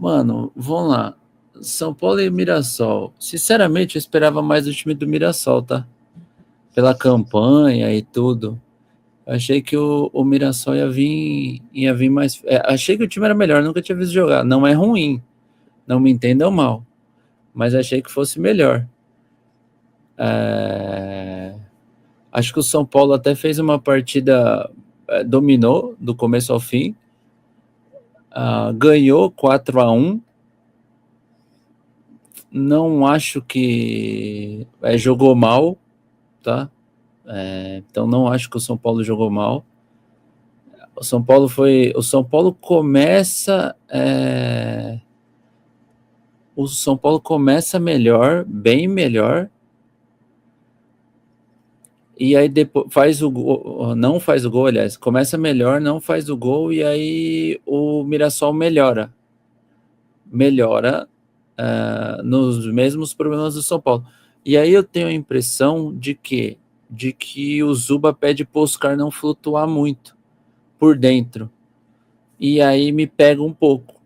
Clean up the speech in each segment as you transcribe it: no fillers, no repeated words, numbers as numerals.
Mano, vamos lá. São Paulo e Mirassol. Sinceramente, eu esperava mais do time do Mirassol, tá? Pela campanha e tudo. Achei que o Mirassol ia vir mais. Achei que o time era melhor, nunca tinha visto jogar. Não é ruim, não me entendam mal, mas achei que fosse melhor. É, Acho que o São Paulo até fez uma partida, dominou do começo ao fim, ganhou 4-1. Não acho que jogou mal, tá? Então não acho que o São Paulo jogou mal. O São Paulo começa, o São Paulo começa melhor, bem melhor, e aí depois faz o gol, não faz o gol, aliás, começa melhor, não faz o gol, e aí o Mirassol melhora nos mesmos problemas do São Paulo. E aí eu tenho a impressão de que o Zuba pede para o Oscar não flutuar muito por dentro. E aí me pega um pouco.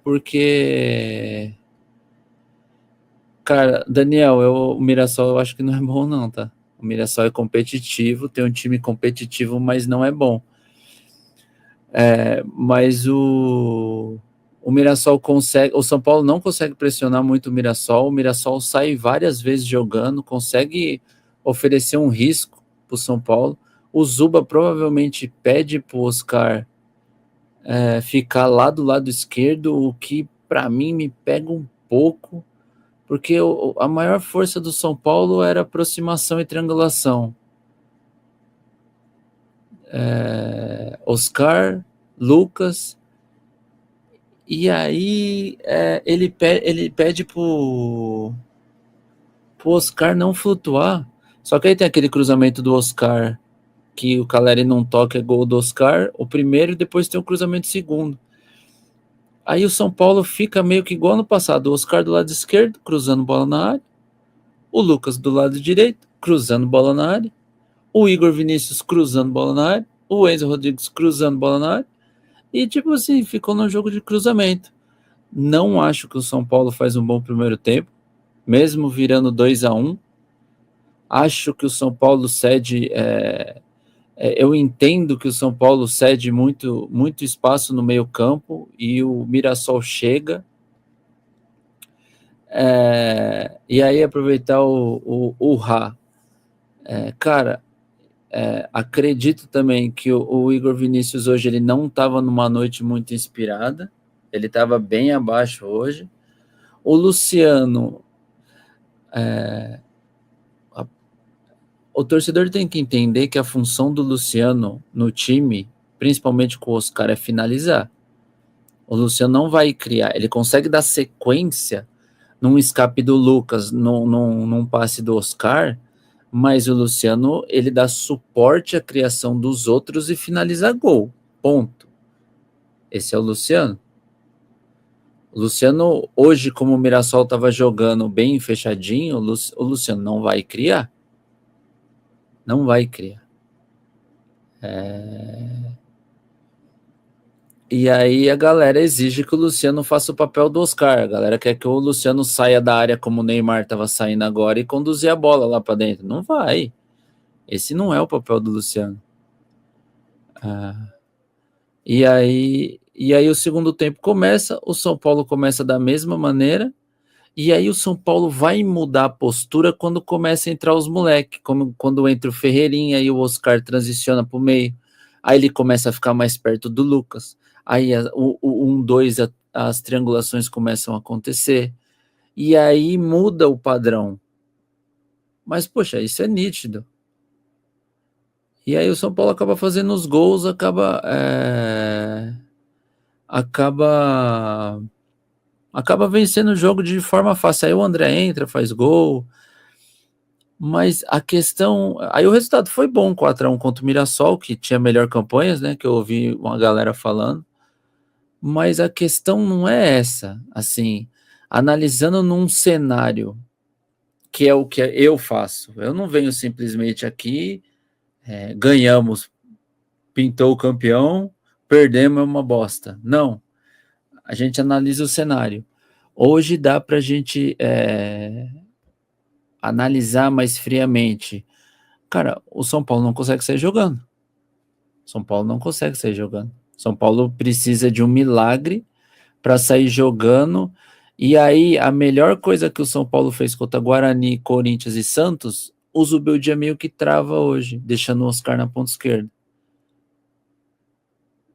Porque, cara, Daniel, o Mirassol eu acho que não é bom não, tá? O Mirassol é competitivo, tem um time competitivo, mas não é bom. Mas o Mirassol consegue, o São Paulo não consegue pressionar muito o Mirassol sai várias vezes jogando, consegue oferecer um risco para o São Paulo. O Zuba provavelmente pede para o Oscar ficar lá do lado esquerdo, o que para mim me pega um pouco, porque a maior força do São Paulo era aproximação e triangulação. Oscar, Lucas. E aí ele pede pro Oscar não flutuar. Só que aí tem aquele cruzamento do Oscar que o Caleri não toca, é gol do Oscar, o primeiro, e depois tem o cruzamento segundo. Aí o São Paulo fica meio que igual no passado, o Oscar do lado esquerdo, cruzando bola na área, o Lucas do lado direito, cruzando bola na área, o Igor Vinícius cruzando bola na área, o Enzo Rodrigues cruzando bola na área, e tipo assim, ficou no jogo de cruzamento. Não acho que o São Paulo faz um bom primeiro tempo, mesmo virando 2-1. Acho que o São Paulo cede. Eu entendo que o São Paulo cede muito, muito espaço no meio-campo e o Mirassol chega. E aí aproveitar o Rá. Cara, acredito também que o Igor Vinícius hoje ele não estava numa noite muito inspirada. Ele estava bem abaixo hoje. O Luciano. O torcedor tem que entender que a função do Luciano no time, principalmente com o Oscar, é finalizar. O Luciano não vai criar, ele consegue dar sequência num escape do Lucas, num passe do Oscar, mas o Luciano ele dá suporte à criação dos outros e finaliza gol. Ponto. Esse é o Luciano. O Luciano, hoje, como o Mirassol estava jogando bem fechadinho, o Luciano não vai criar. Não vai criar. E aí a galera exige que o Luciano faça o papel do Oscar. A galera quer que o Luciano saia da área como o Neymar estava saindo agora e conduzir a bola lá para dentro. Não vai. Esse não é o papel do Luciano. E aí o segundo tempo começa, o São Paulo começa da mesma maneira, e aí o São Paulo vai mudar a postura quando começa a entrar os moleques, como quando entra o Ferreirinha e o Oscar transiciona para o meio. Aí ele começa a ficar mais perto do Lucas. Aí o 1-2, as triangulações começam a acontecer. E aí muda o padrão. Mas, poxa, isso é nítido. E aí o São Paulo acaba fazendo os gols, acaba vencendo o jogo de forma fácil. Aí o André entra, faz gol. Mas a questão. Aí o resultado foi bom, 4-1 contra o Mirassol, que tinha melhor campanhas, né? Que eu ouvi uma galera falando. Mas a questão não é essa. Assim, analisando num cenário que é o que eu faço. Eu não venho simplesmente aqui, ganhamos, pintou o campeão, perdemos, é uma bosta. Não, a gente analisa o cenário. Hoje dá para a gente analisar mais friamente. Cara, o São Paulo não consegue sair jogando. São Paulo não consegue sair jogando. São Paulo precisa de um milagre para sair jogando. E aí, a melhor coisa que o São Paulo fez contra Guarani, Corinthians e Santos, o Zubeldia meio que trava hoje, deixando o Oscar na ponta esquerda.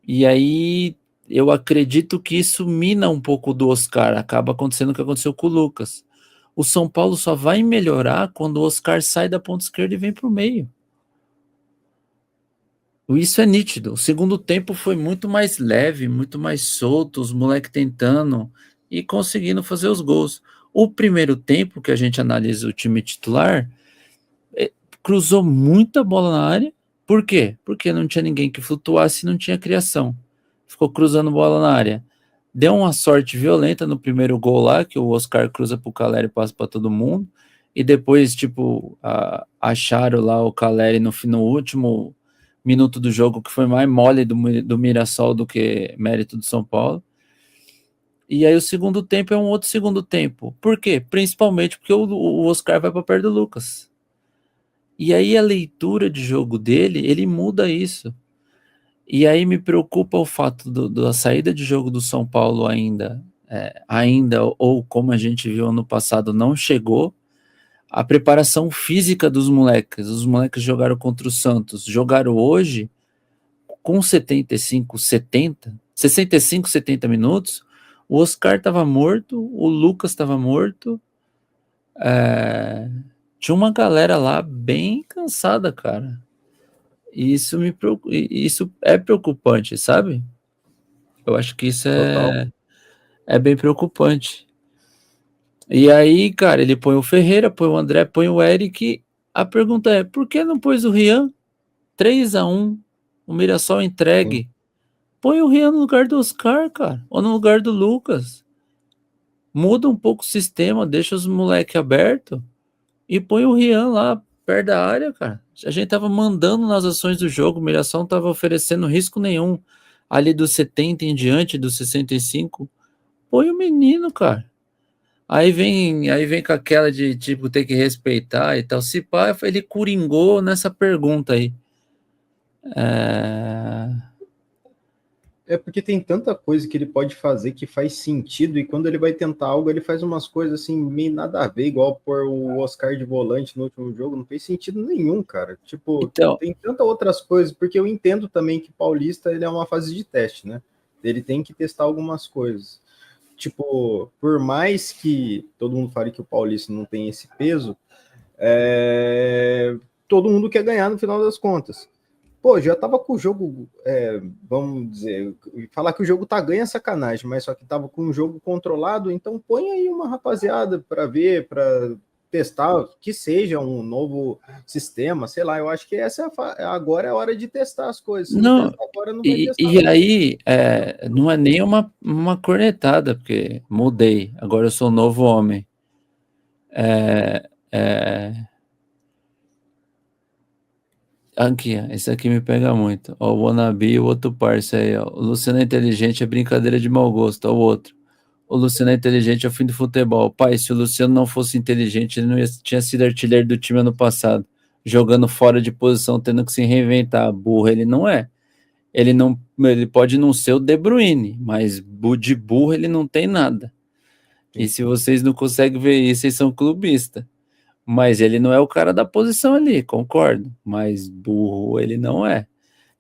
E aí, eu acredito que isso mina um pouco do Oscar. Acaba acontecendo o que aconteceu com o Lucas. O São Paulo só vai melhorar quando o Oscar sai da ponta esquerda e vem para o meio. Isso é nítido. O segundo tempo foi muito mais leve, muito mais solto, os moleques tentando e conseguindo fazer os gols. O primeiro tempo, que a gente analisa o time titular, cruzou muita bola na área. Por quê? Porque não tinha ninguém que flutuasse e não tinha criação. Ficou cruzando bola na área. Deu uma sorte violenta no primeiro gol lá, que o Oscar cruza pro Caleri e passa para todo mundo. E depois, tipo, acharam lá o Caleri no último minuto do jogo, que foi mais mole do Mirassol do que mérito do São Paulo. E aí o segundo tempo é um outro segundo tempo. Por quê? Principalmente porque o Oscar vai para perto do Lucas. E aí a leitura de jogo dele, ele muda isso. E aí me preocupa o fato da saída de jogo do São Paulo ainda, ou como a gente viu ano passado, não chegou. A preparação física dos moleques. Os moleques jogaram contra o Santos. Jogaram hoje com 65, 70 minutos. O Oscar estava morto, o Lucas estava morto. Tinha uma galera lá bem cansada, cara. E isso é preocupante, sabe? Eu acho que isso Total. é bem preocupante. E aí, cara, ele põe o Ferreira, põe o André, põe o Eric. A pergunta é, por que não pôs o Rian? 3-1, o Mirassol Sim. entregue. Põe o Rian no lugar do Oscar, cara, ou no lugar do Lucas. Muda um pouco o sistema, deixa os moleques abertos e põe o Rian lá perto da área, cara. A gente tava mandando nas ações do jogo, o Mirassol não tava oferecendo risco nenhum. Ali dos 70 em diante, dos 65, põe o menino, cara. Aí vem com aquela de tipo ter que respeitar e tal. Se pá, ele coringou nessa pergunta aí. É... É porque tem tanta coisa que ele pode fazer que faz sentido, e quando ele vai tentar algo, ele faz umas coisas assim, meio nada a ver, igual pôr o Oscar de volante no último jogo, não fez sentido nenhum, cara. Tipo, Então, tem tantas outras coisas, porque eu entendo também que Paulista ele é uma fase de teste, né? Ele tem que testar algumas coisas. Tipo, por mais que todo mundo fale que o Paulista não tem esse peso, todo mundo quer ganhar no final das contas. Pô, já tava com o jogo, vamos dizer, falar que o jogo tá ganho é sacanagem, mas só que tava com o jogo controlado, então põe aí uma rapaziada para ver, para testar, que seja um novo sistema, sei lá, eu acho que agora é a hora de testar as coisas, se não não, testar agora, não vai e, testar e nunca. aí não é nem uma cornetada, porque mudei, agora eu sou um novo homem. Aqui, ó, esse aqui me pega muito. Ó, o Wannabe e o outro parça aí, ó. O Luciano é inteligente, é brincadeira de mau gosto. Ó, o outro. O Luciano é inteligente, é o fim do futebol. Pai, se o Luciano não fosse inteligente, ele não tinha sido artilheiro do time ano passado. Jogando fora de posição, tendo que se reinventar. Burro ele não é. Ele pode não ser o De Bruyne, mas de burro ele não tem nada. E Sim. se vocês não conseguem ver isso, vocês são clubistas. Mas ele não é o cara da posição ali, concordo. Mas burro ele não é.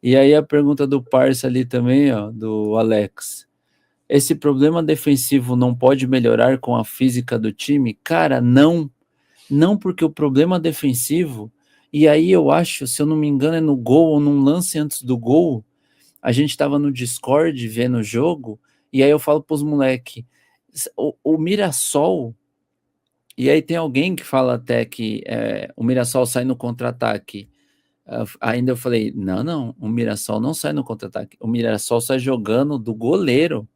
E aí a pergunta do parça ali também, ó, do Alex. Esse problema defensivo não pode melhorar com a física do time? Cara, não. Não, porque o problema defensivo, e aí eu acho, se eu não me engano, é no gol ou num lance antes do gol, a gente estava no Discord vendo o jogo, e aí eu falo pros moleque, o Mirassol, e aí tem alguém que fala até que o Mirassol sai no contra-ataque. Ainda eu falei, não, o Mirassol não sai no contra-ataque, o Mirassol sai jogando do goleiro.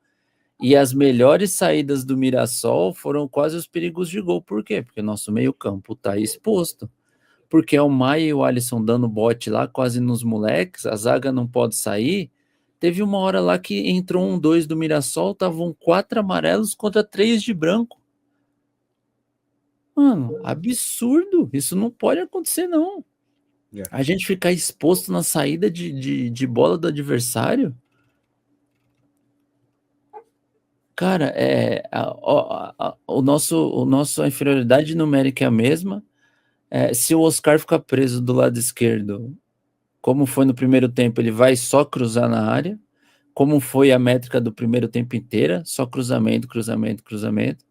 E as melhores saídas do Mirassol foram quase os perigos de gol. Por quê? Porque nosso meio-campo está exposto. Porque é o Maia e o Alisson dando bote lá, quase nos moleques, a zaga não pode sair. Teve uma hora lá que entrou um 2 do Mirassol, estavam 4 amarelos contra 3 de branco. Mano, absurdo. Isso não pode acontecer, não. A gente ficar exposto na saída de bola do adversário. Cara, a inferioridade numérica é a mesma. Se o Oscar ficar preso do lado esquerdo, como foi no primeiro tempo, ele vai só cruzar na área. Como foi a métrica do primeiro tempo inteira, só cruzamento, cruzamento, cruzamento.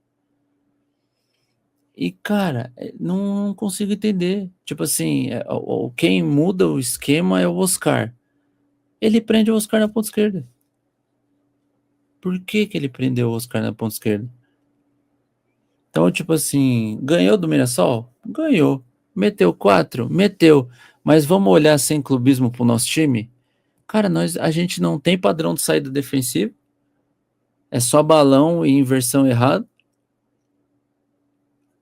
E, cara, não consigo entender. Tipo assim, quem muda o esquema é o Oscar. Ele prende o Oscar na ponta esquerda. Por que ele prendeu o Oscar na ponta esquerda? Então, tipo assim, ganhou do Mirassol? Ganhou. Meteu 4? Meteu. Mas vamos olhar sem clubismo pro nosso time? Cara, a gente não tem padrão de saída defensiva. É só balão e inversão errada.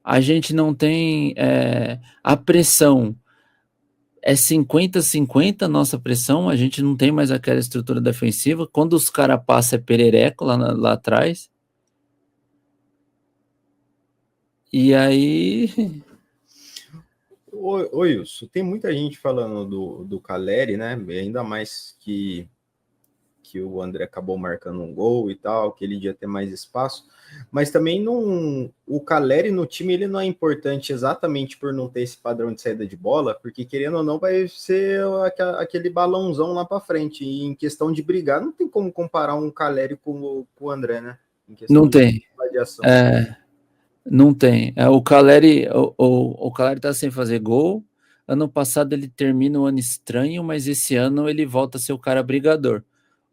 A gente não tem a pressão. É 50-50 a nossa pressão. A gente não tem mais aquela estrutura defensiva. Quando os caras passam é perereco lá atrás. E aí... Oi, Wilson, tem muita gente falando do Caleri, né? Ainda mais que o André acabou marcando um gol e tal, que ele ia ter mais espaço, mas também não, o Caleri no time ele não é importante exatamente por não ter esse padrão de saída de bola, porque querendo ou não vai ser aquele balãozão lá para frente, e em questão de brigar, não tem como comparar um Caleri com o André, né? Em questão não tem. Não tem. O Caleri tá sem fazer gol. Ano passado ele termina um ano estranho, mas esse ano ele volta a ser o cara brigador.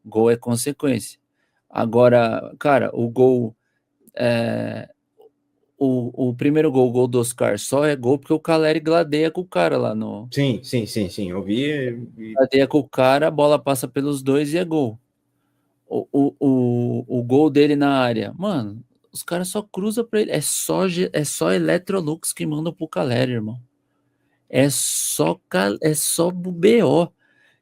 Gol é consequência. Agora, cara, o gol. O primeiro gol do Oscar, só é gol porque o Caleri gladeia com o cara lá no. Sim. Eu vi. Gladeia com o cara, a bola passa pelos dois e é gol. O gol dele na área. Mano, os caras só cruzam pra ele. É só Electrolux que mandam pro Caleri, irmão. É só BO.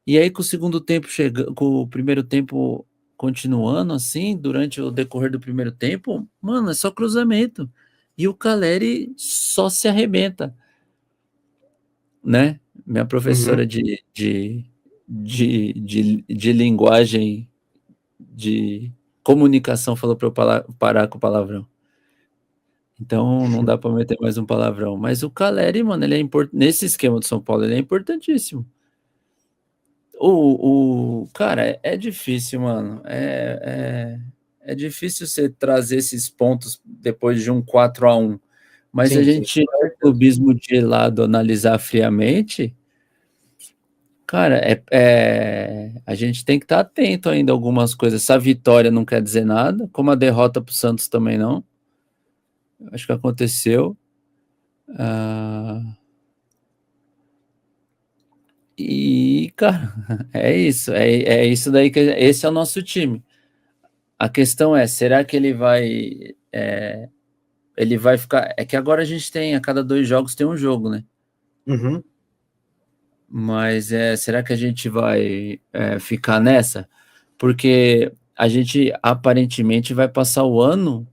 E aí, com o segundo tempo chegando, com o primeiro tempo continuando assim, durante o decorrer do primeiro tempo, mano, é só cruzamento. E o Caleri só se arrebenta, né? Minha professora de linguagem, de comunicação, falou para eu parar com o palavrão. Então não dá para meter mais um palavrão. Mas o Caleri, mano, ele é importante. Nesse esquema do São Paulo, ele é importantíssimo. Cara, é difícil, mano. É difícil você trazer esses pontos depois de um 4-1. Mas a gente tirar o clubismo de lado, analisar friamente, cara, a gente tem que estar atento ainda a algumas coisas. Essa vitória não quer dizer nada, como a derrota para o Santos também não. Acho que aconteceu. E, cara, é isso. É isso daí que esse é o nosso time. A questão é, será que ele vai ficar... É que agora a gente tem, a cada 2 jogos tem um jogo, né? Uhum. Mas será que a gente vai ficar nessa? Porque a gente aparentemente vai passar o ano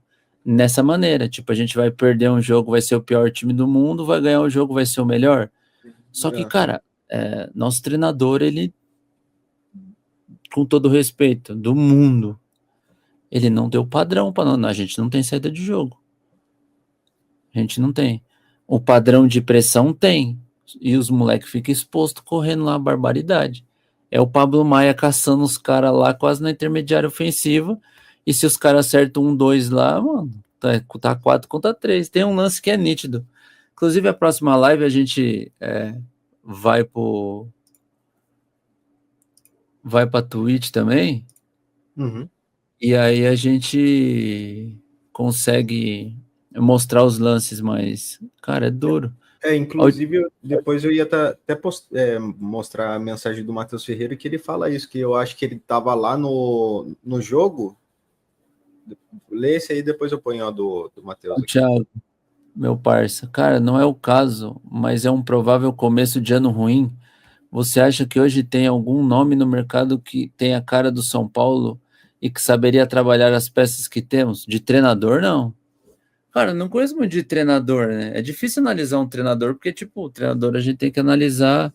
nessa maneira. Tipo, a gente vai perder um jogo, vai ser o pior time do mundo, vai ganhar um jogo, vai ser o melhor. Só que, cara, nosso treinador, ele, com todo o respeito do mundo, ele não deu padrão para nós. A gente não tem saída de jogo. A gente não tem. O padrão de pressão tem. E os moleques ficam expostos correndo lá, barbaridade. É o Pablo Maia caçando os caras lá quase na intermediária ofensiva. E se os caras acertam 1-2 lá, mano, tá 4-3. Tem um lance que é nítido. Inclusive, a próxima live a gente vai pra Twitch também. Uhum. E aí a gente consegue mostrar os lances, mas, cara, é duro. Inclusive, depois eu ia até mostrar a mensagem do Matheus Ferreira, que ele fala isso, que eu acho que ele estava lá no jogo. Lê esse aí, depois eu ponho a do Matheus aqui. Thiago, meu parça, cara, não é o caso, mas é um provável começo de ano ruim, Você acha que hoje tem algum nome no mercado que tem a cara do São Paulo e que saberia trabalhar as peças que temos? De treinador, não. Cara, eu não conheço muito de treinador, né? É difícil analisar um treinador, porque, tipo, o treinador a gente tem que analisar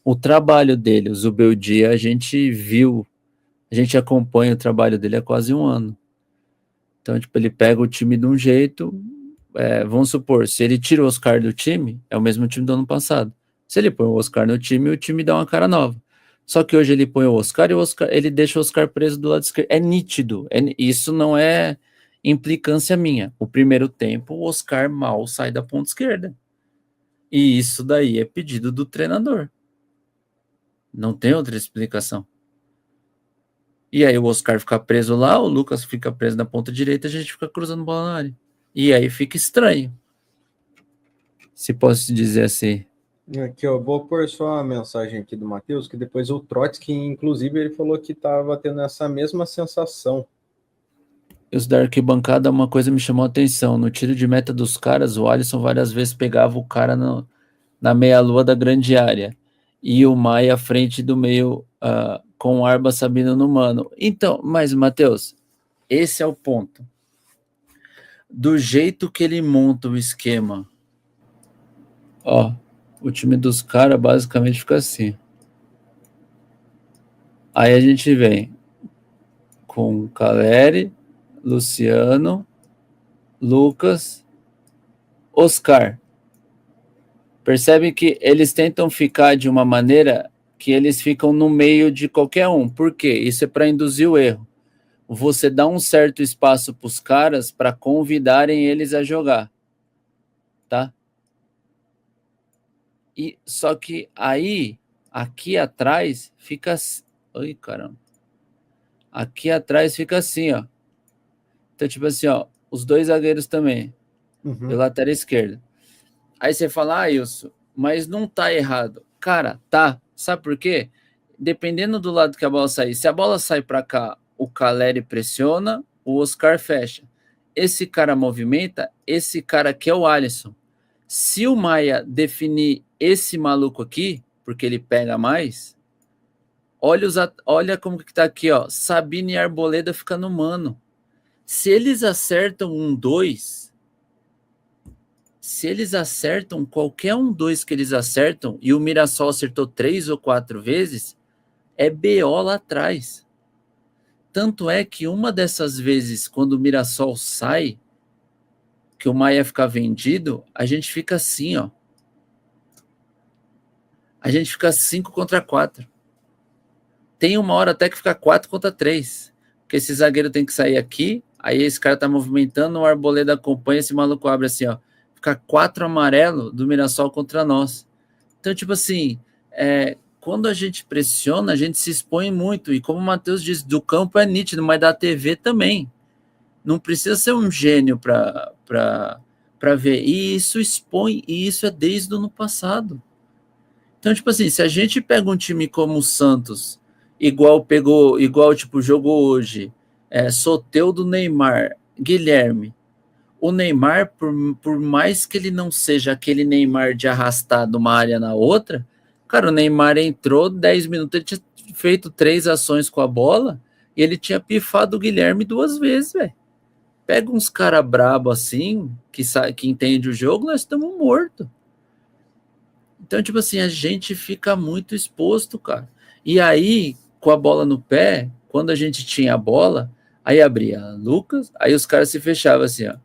o trabalho dele. O Zubeldia, a gente viu, a gente acompanha o trabalho dele há quase um ano. Então, tipo, ele pega o time de um jeito, vamos supor, se ele tira o Oscar do time, é o mesmo time do ano passado. Se ele põe o Oscar no time, o time dá uma cara nova. Só que hoje ele põe o Oscar e o Oscar, ele deixa o Oscar preso do lado esquerdo. É nítido. Isso não é implicância minha. O primeiro tempo, o Oscar mal sai da ponta esquerda. E isso daí é pedido do treinador. Não tem outra explicação. E aí o Oscar fica preso lá, o Lucas fica preso na ponta direita, a gente fica cruzando bola na área. E aí fica estranho. Se posso dizer assim. Aqui, eu vou pôr só a mensagem aqui do Matheus, que depois o Trotsky, inclusive, ele falou que estava tendo essa mesma sensação. Os da arquibancada, uma coisa me chamou a atenção. No tiro de meta dos caras, o Alisson várias vezes pegava o cara na meia-lua da grande área. E o Maia à frente do meio, com o Arba Sabino no mano. Então, mas, Matheus, esse é o ponto. Do jeito que ele monta o esquema, ó, o time dos caras basicamente fica assim. Aí a gente vem com Caleri, Luciano, Lucas, Oscar. Percebe que eles tentam ficar de uma maneira que eles ficam no meio de qualquer um. Por quê? Isso é para induzir o erro. Você dá um certo espaço para os caras para convidarem eles a jogar, tá? E só que aí, aqui atrás fica, ai caramba, aqui atrás fica assim, ó. Então tipo assim, ó, os dois zagueiros também, e o lateral esquerdo. Aí você fala, Wilson, mas não tá errado. Cara, tá. Sabe por quê? Dependendo do lado que a bola sair, se a bola sai para cá, o Caleri pressiona, o Oscar fecha. Esse cara movimenta, esse cara aqui é o Alisson. Se o Maia definir esse maluco aqui, porque ele pega mais, olha como que tá aqui, ó. Sabino e Arboleda fica no mano. Se eles acertam 1-2, se eles acertam, qualquer 1-2 que eles acertam, e o Mirassol acertou 3 ou 4 vezes, é BO lá atrás. Tanto é que uma dessas vezes, quando o Mirassol sai, que o Maia fica vendido, a gente fica assim, ó. A gente fica 5 contra 4. Tem uma hora até que fica 4 contra 3. Porque esse zagueiro tem que sair aqui, aí esse cara tá movimentando, o Arboleda acompanha, esse maluco abre assim, ó. Fica 4 amarelo do Mirassol contra nós. Então, tipo assim, quando a gente pressiona, a gente se expõe muito. E como o Matheus disse, do campo é nítido, mas da TV também. Não precisa ser um gênio para ver. E isso expõe, e isso é desde o ano passado. Então, tipo assim, se a gente pega um time como o Santos, igual tipo, jogou hoje, Soteldo, Neymar, Guilherme. O Neymar, por mais que ele não seja aquele Neymar de arrastar de uma área na outra, cara, o Neymar entrou 10 minutos, ele tinha feito 3 ações com a bola e ele tinha pifado o Guilherme 2 vezes, velho. Pega uns cara brabo assim, que entende o jogo, nós estamos mortos. Então, tipo assim, a gente fica muito exposto, cara. E aí, com a bola no pé, quando a gente tinha a bola, aí abria Lucas, aí os caras se fechavam assim, ó.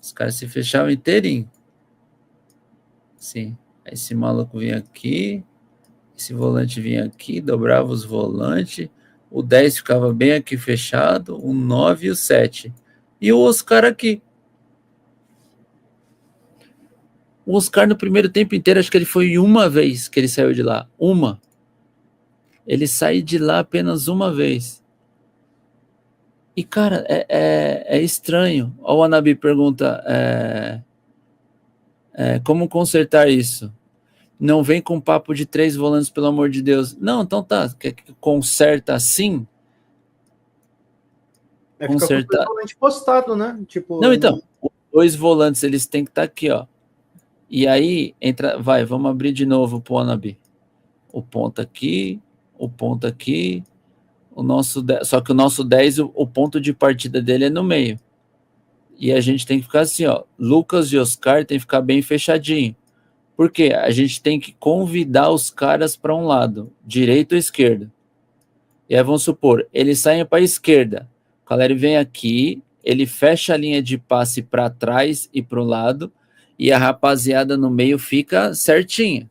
Os caras se fechavam inteirinho. Sim. Aí esse maluco vinha aqui, esse volante vinha aqui, dobrava os volantes, o 10 ficava bem aqui fechado, o 9 e o 7. E o Oscar aqui. O Oscar no primeiro tempo inteiro, acho que ele foi uma vez que ele saiu de lá. Uma. Ele saiu de lá apenas uma vez. E, cara, é estranho. O Anabi pergunta como consertar isso. Não vem com papo de 3 volantes, pelo amor de Deus. Não, então tá. Quer que conserta assim? Consertar. Fica totalmente postado, né? Tipo, não, então. Os 2 volantes, eles têm que estar aqui, ó. E aí, vamos abrir de novo o Wannabe. O ponto aqui, só que o nosso 10, o ponto de partida dele é no meio. E a gente tem que ficar assim, ó, Lucas e Oscar tem que ficar bem fechadinho. Por quê? A gente tem que convidar os caras para um lado, direito ou esquerda. E aí vamos supor, eles saem para a esquerda. O Caleri vem aqui, ele fecha a linha de passe para trás e para o lado, e a rapaziada no meio fica certinha.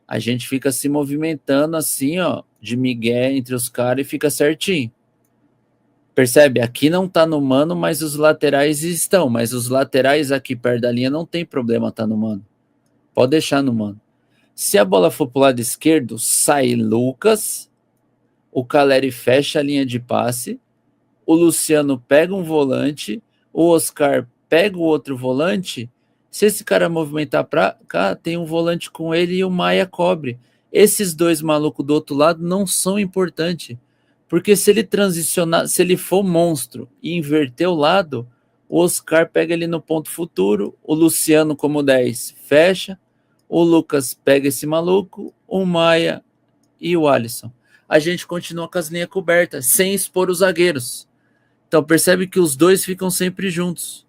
A gente fica se movimentando assim, ó, de migué entre os caras e fica certinho. Percebe? Aqui não tá no mano, mas os laterais estão. Mas os laterais aqui perto da linha não tem problema tá no mano. Pode deixar no mano. Se a bola for pro lado esquerdo, sai Lucas, o Caleri fecha a linha de passe, o Luciano pega um volante, o Oscar pega o outro volante. Se esse cara movimentar pra cá, tem um volante com ele e o Maia cobre. Esses dois malucos do outro lado não são importantes. Porque se ele transicionar, se ele for monstro e inverter o lado, o Oscar pega ele no ponto futuro, o Luciano como 10 fecha, o Lucas pega esse maluco, o Maia e o Alisson. A gente continua com as linhas cobertas, sem expor os zagueiros. Então percebe que os dois ficam sempre juntos.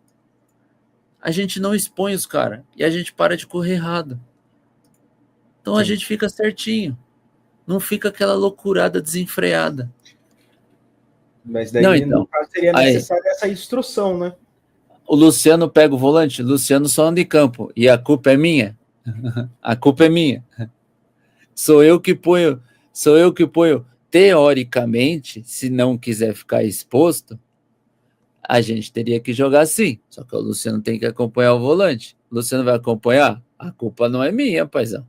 A gente não expõe os caras e a gente para de correr errado. Então Sim. A gente fica certinho. Não fica aquela loucurada desenfreada. Mas daí, não, então, no caso, seria necessária essa instrução, né? O Luciano pega o volante, o Luciano só anda em campo. E a culpa é minha. A culpa é minha. Sou eu que ponho. Teoricamente, se não quiser ficar exposto, a gente teria que jogar assim. Só que o Luciano tem que acompanhar o volante. O Luciano vai acompanhar? A culpa não é minha, paizão.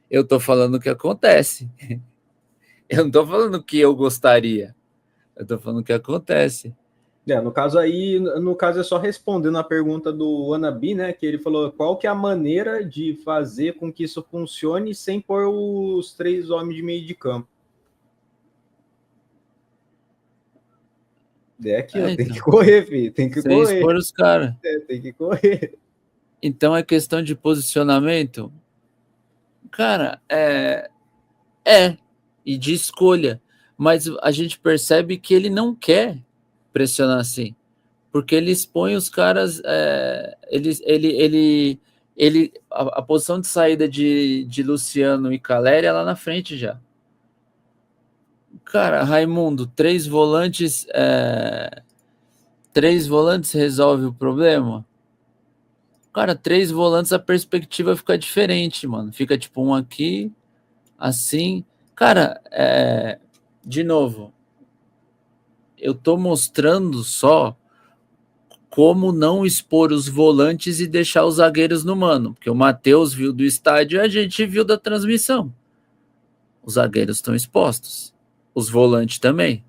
Eu tô falando o que acontece. Eu não tô falando o que eu gostaria. Eu tô falando o que acontece. No caso é só respondendo a pergunta do Anabi, né? Que ele falou qual que é a maneira de fazer com que isso funcione sem pôr os 3 homens de meio de campo. É aquilo, então, tem que correr, filho. Tem que correr. Sem expor os caras. Tem que correr. Então é questão de posicionamento. Cara, e de escolha. Mas a gente percebe que ele não quer pressionar assim. Porque ele expõe os caras. A posição de saída de Luciano e Caleri é lá na frente já. Cara, Raimundo, 3 volantes. 3 volantes resolve o problema? Cara, 3 volantes a perspectiva fica diferente, mano. Fica tipo um aqui, assim. Cara, de novo, eu tô mostrando só como não expor os volantes e deixar os zagueiros no mano. Porque o Matheus viu do estádio e a gente viu da transmissão. Os zagueiros estão expostos. Os volantes também.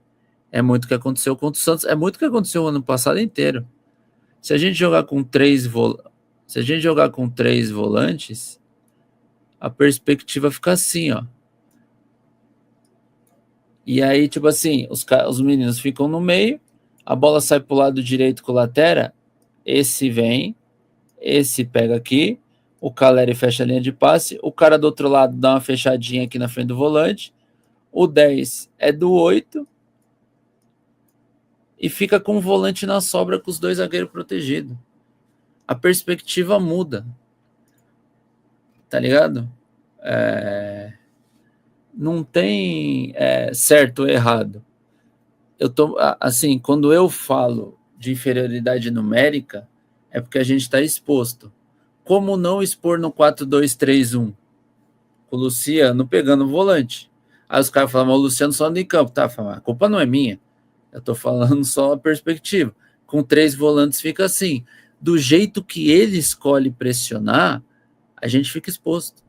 É muito o que aconteceu contra o Santos. É muito o que aconteceu o ano passado inteiro. Se a gente jogar com 3 volantes, a perspectiva fica assim, ó. E aí, tipo assim, os meninos ficam no meio, a bola sai pro lado direito com o lateral, esse vem, esse pega aqui, o Caleri fecha a linha de passe, o cara do outro lado dá uma fechadinha aqui na frente do volante, o 10 é do 8, e fica com o volante na sobra com os 2 zagueiros protegidos. A perspectiva muda. Tá ligado? Não tem certo ou errado. Eu tô, assim, quando eu falo de inferioridade numérica, é porque a gente está exposto. Como não expor no 4-2-3-1? O Luciano pegando o volante. Aí os caras falam, mas o Luciano só anda em campo. Tá, a culpa não é minha. Eu tô falando só a perspectiva. Com 3 volantes fica assim. Do jeito que ele escolhe pressionar, a gente fica exposto.